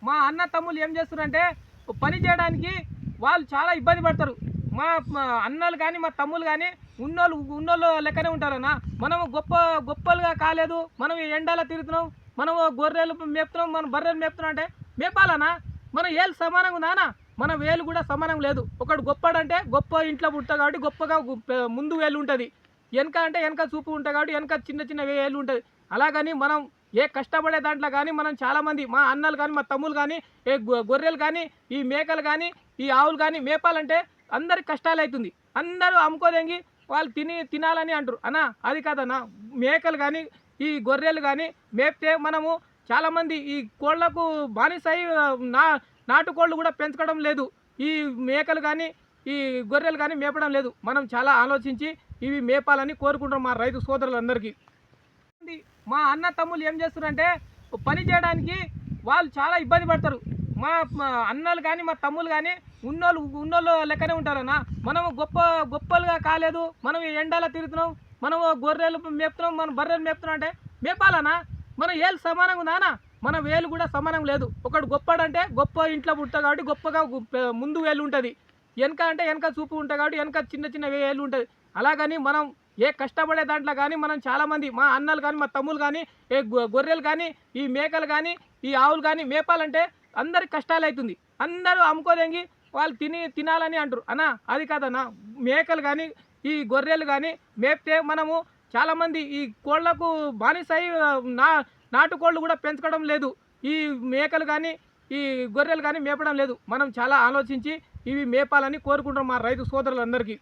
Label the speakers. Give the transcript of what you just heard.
Speaker 1: మా అన్న తమ్ముళ్ళు ఏం చేస్తున్నారంటే పని చేయడానికి వాళ్ళు చాలా ఇబ్బంది పడతారు. మా అన్నలు కానీ మా తమ్ముళ్ళు కానీ ఉన్నోళ్ళు లెక్కనే ఉంటారన్న. మనం గొప్పలుగా కాలేదు. మనం ఎండలో తిరుగుతున్నాం, మనం గొర్రెలు మేపుతున్నాం, మనం బర్రెలు మేపుతున్నాం అంటే మేపాలనా? మన ఏళ్ళు సమానంగా ఉందానా? మన వేలు కూడా సమానంగా లేదు. ఒకడు గొప్పడంటే గొప్ప ఇంట్లో పుడతాడు కాబట్టి గొప్పగా ముందు వేలు ఉంటుంది, వెనక అంటే వెనక చూపు ఉంటుంది కాబట్టి వెనక చిన్న చిన్న వేలు ఉంటుంది. అలాగని మనం ఏ కష్టపడే దాంట్లో కానీ మనం చాలామంది మా అన్నలు కానీ మా తమ్ముళ్ళు కానీ ఏ గొర్రెలు కానీ ఈ మేకలు కానీ ఈ ఆవులు కానీ మేపాలంటే అందరికి కష్టాలు అవుతుంది. అందరూ అమ్ముకోదెంగి వాళ్ళు తినాలని అంటారు అన్న. అది కాదన్నా, మేకలు కానీ ఈ గొర్రెలు కానీ మేపితే మనము చాలామంది ఈ కోళ్లకు బానిసై నాటుకోళ్ళు కూడా పెంచుకోవడం లేదు. ఈ మేకలు కానీ ఈ గొర్రెలు కానీ మేపడం లేదు. మనం చాలా ఆలోచించి ఇవి మేపాలని కోరుకుంటాం మా రైతు సోదరులందరికీ. మా అన్న తమ్ముళ్ళు ఏం చేస్తున్నారంటే పని చేయడానికి వాళ్ళు చాలా ఇబ్బంది పడతారు. మా అన్నలు కానీ మా తమ్ముళ్ళు కానీ ఉన్నోళ్ళు లెక్కనే ఉంటారన్న. మనం గొప్పలుగా కాలేదు. మనం ఎండలో తిరుగుతున్నాం, మనం గొర్రెలు మేపుతున్నాం, మనం బర్రెలు మేపుతున్నాం అంటే మేపాలనా? మన ఏళ్ళు సమానంగా ఉందానా? మన వేలు కూడా సమానంగా లేదు. ఒకడు గొప్పడంటే గొప్ప ఇంట్లో పుడతాడు కాబట్టి గొప్పగా ముందు వేలు ఉంటుంది, వెనక అంటే వెనక చూపు ఉంటుంది కాబట్టి వెనక చిన్న చిన్న వేలు ఉంటుంది. అలాగని మనం ఏ కష్టపడే దాంట్లో కానీ మనం చాలామంది మా అన్నలు కానీ మా తమ్ముళ్ళు కానీ ఏ గొర్రెలు కానీ ఈ మేకలు కానీ ఈ ఆవులు కానీ మేపాలంటే అందరికి కష్టాలు అవుతుంది. అందరూ అమ్ముకోదెంగి వాళ్ళు తినాలని అంటారు అన్న. అది కాదన్నా, మేకలు కానీ ఈ గొర్రెలు కానీ మేపితే మనము చాలామంది ఈ కోళ్లకు బానిసై నాటుకోళ్ళు కూడా పెంచుకోవడం లేదు. ఈ మేకలు కానీ ఈ గొర్రెలు కానీ మేపడం లేదు. మనం చాలా ఆలోచించి ఇవి మేపాలని కోరుకుంటాం మా రైతు సోదరులందరికీ.